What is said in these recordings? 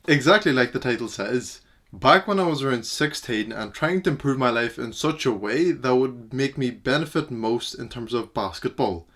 Exactly like the title says. Back when I was around 16 and trying to improve my life in such a way that would make me benefit most in terms of basketball.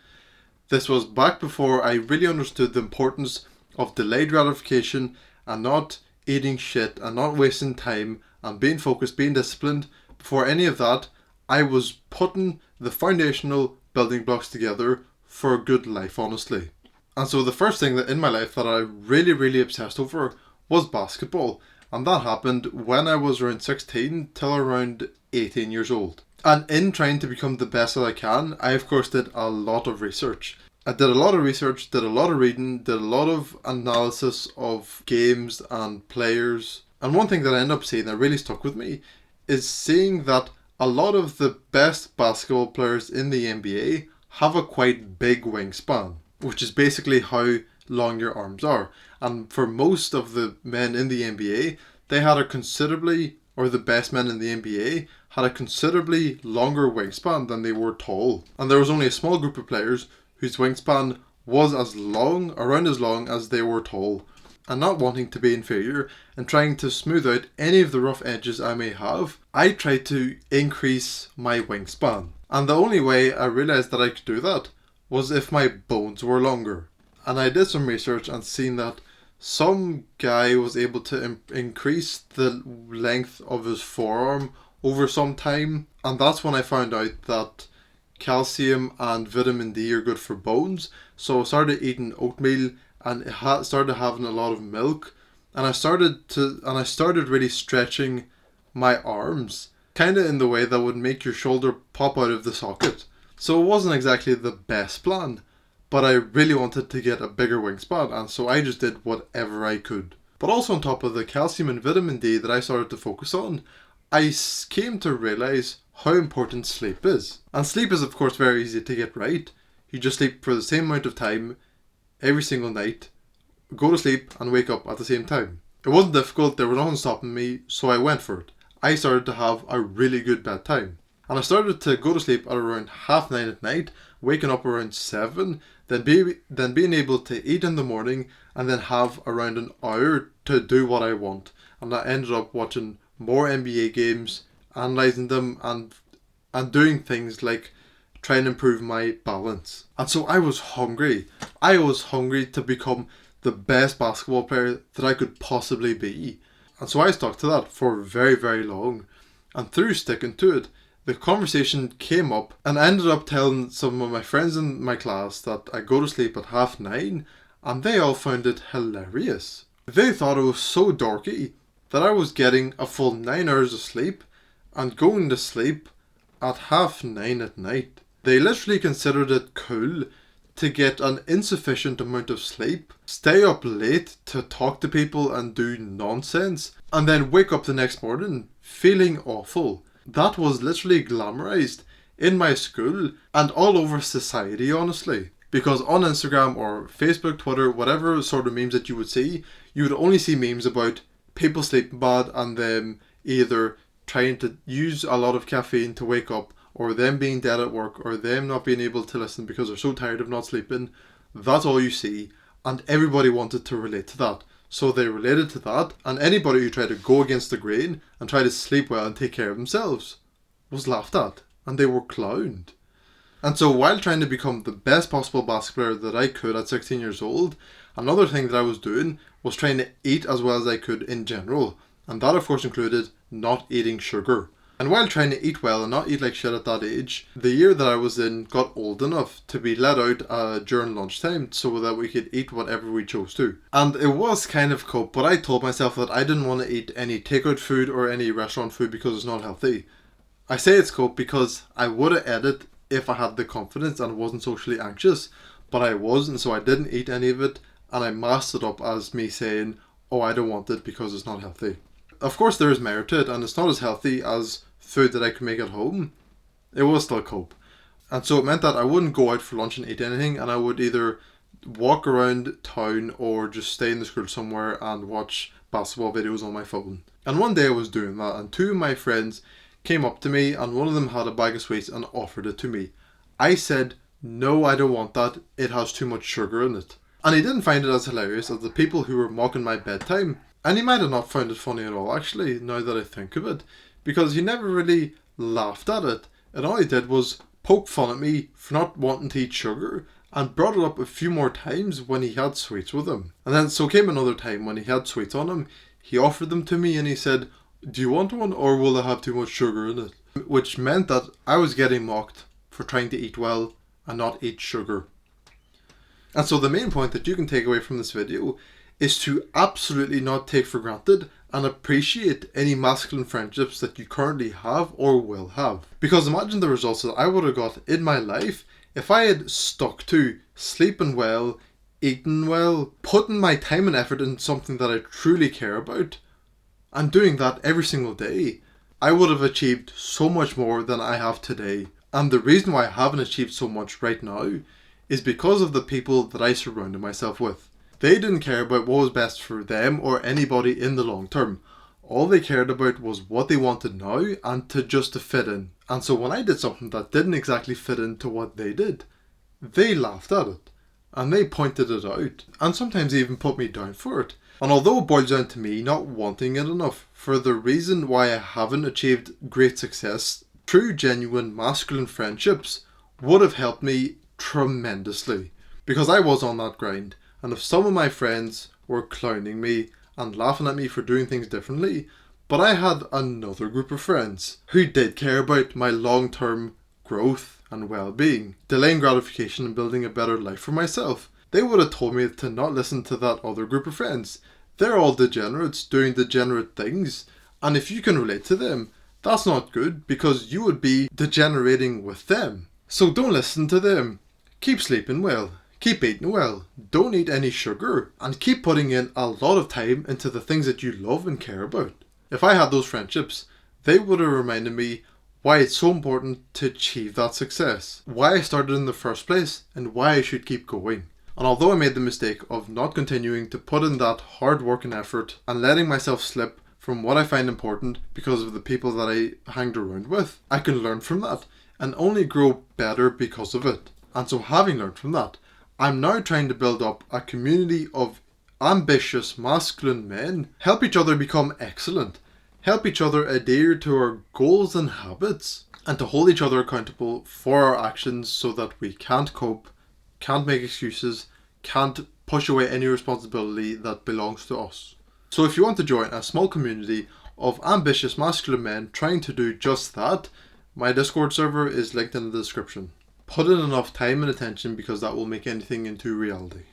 This was back before I really understood the importance of delayed gratification and not eating shit and not wasting time and being focused, being disciplined. Before any of that, I was putting the foundational building blocks together for a good life, honestly. And so the first thing that in my life that I really obsessed over was basketball. And that happened when I was around 16 till around 18 years old. And in trying to become the best that I can, I of course did a lot of research. I did a lot of research, did a lot of reading, did a lot of analysis of games and players. And one thing that I ended up seeing that really stuck with me is seeing that a lot of the best basketball players in the NBA have a quite big wingspan, which is basically how long your arms are. And for most of the men in the NBA, they had a considerably, or the best men in the NBA, had a considerably longer wingspan than they were tall. And there was only a small group of players whose wingspan was as long, around as long as they were tall. And not wanting to be inferior and trying to smooth out any of the rough edges I may have, I tried to increase my wingspan. And the only way I realised that I could do that was if my bones were longer. And I did some research and seen that some guy was able to increase the length of his forearm over some time. And that's when I found out that calcium and vitamin D are good for bones. So I started eating oatmeal and started having a lot of milk. And I started really stretching my arms, kind of in the way that would make your shoulder pop out of the socket. So it wasn't exactly the best plan, but I really wanted to get a bigger wingspan, and so I just did whatever I could. But also on top of the calcium and vitamin D that I started to focus on, I came to realise how important sleep is. And sleep is of course very easy to get right. You just sleep for the same amount of time every single night, go to sleep and wake up at the same time. It wasn't difficult, there was nothing stopping me, so I went for it. I started to have a really good bedtime. And I started to go to sleep at around 9:30 at night, waking up around 7, then being able to eat in the morning, and then have around an hour to do what I want. And I ended up watching more NBA games, analysing them, and doing things like trying to improve my balance. And so I was hungry. I was hungry to become the best basketball player that I could possibly be. And so I stuck to that for very long. And through sticking to it, the conversation came up, and I ended up telling some of my friends in my class that I go to sleep at 9:30, and they all found it hilarious. They thought it was so dorky that I was getting a full 9 hours of sleep and going to sleep at 9:30 at night. They literally considered it cool to get an insufficient amount of sleep, stay up late to talk to people and do nonsense, and then wake up the next morning feeling awful. That was literally glamorized in my school and all over society, honestly. Because on Instagram or Facebook, Twitter, whatever sort of memes that you would see, you would only see memes about people sleeping bad and them either trying to use a lot of caffeine to wake up, or them being dead at work, or them not being able to listen because they're so tired of not sleeping. That's all you see, and everybody wanted to relate to that. So they related to that, and anybody who tried to go against the grain and try to sleep well and take care of themselves was laughed at, and they were clowned. And so while trying to become the best possible basketball player that I could at 16 years old, another thing that I was doing was trying to eat as well as I could in general. And that of course included not eating sugar. And while trying to eat well and not eat like shit at that age, the year that I was in got old enough to be let out during lunchtime so that we could eat whatever we chose to. And it was kind of cope, but I told myself that I didn't want to eat any takeout food or any restaurant food because it's not healthy. I say it's cope because I would have ate it if I had the confidence and wasn't socially anxious, but I wasn't, so I didn't eat any of it, and I masked it up as me saying, oh, I don't want it because it's not healthy. Of course there is merit to it, and it's not as healthy as food that I could make at home. It was still cope. And so it meant that I wouldn't go out for lunch and eat anything, and I would either walk around town or just stay in the school somewhere and watch basketball videos on my phone. And one day I was doing that, and two of my friends came up to me, and one of them had a bag of sweets and offered it to me. I said, no, I don't want that, it has too much sugar in it. And he didn't find it as hilarious as the people who were mocking my bedtime. And he might have not found it funny at all, actually, now that I think of it, because he never really laughed at it. And all he did was poke fun at me for not wanting to eat sugar, and brought it up a few more times when he had sweets with him. And then so came another time when he had sweets on him, he offered them to me and he said, "Do you want one, or will they have too much sugar in it?" Which meant that I was getting mocked for trying to eat well and not eat sugar. And so the main point that you can take away from this video is to absolutely not take for granted and appreciate any masculine friendships that you currently have or will have. Because imagine the results that I would have got in my life if I had stuck to sleeping well, eating well, putting my time and effort in something that I truly care about, and doing that every single day. I would have achieved so much more than I have today. And the reason why I haven't achieved so much right now is because of the people that I surrounded myself with. They didn't care about what was best for them or anybody in the long term. All they cared about was what they wanted now and just to fit in. And so when I did something that didn't exactly fit into what they did, they laughed at it. And they pointed it out. And sometimes even put me down for it. And although it boils down to me not wanting it enough, for the reason why I haven't achieved great success, true genuine masculine friendships would have helped me tremendously. Because I was on that grind. And if some of my friends were clowning me and laughing at me for doing things differently, but I had another group of friends who did care about my long-term growth and well-being, delaying gratification and building a better life for myself. They would have told me to not listen to that other group of friends. They're all degenerates doing degenerate things, and if you can relate to them, that's not good because you would be degenerating with them. So don't listen to them. Keep sleeping well. Keep eating well, don't eat any sugar, and keep putting in a lot of time into the things that you love and care about. If I had those friendships, they would have reminded me why it's so important to achieve that success, why I started in the first place, and why I should keep going. And although I made the mistake of not continuing to put in that hard work and effort and letting myself slip from what I find important because of the people that I hanged around with, I can learn from that and only grow better because of it. And so having learned from that, I'm now trying to build up a community of ambitious masculine men, help each other become excellent, help each other adhere to our goals and habits, and to hold each other accountable for our actions so that we can't cope, can't make excuses, can't push away any responsibility that belongs to us. So if you want to join a small community of ambitious masculine men trying to do just that, my Discord server is linked in the description. Put in enough time and attention because that will make anything into reality.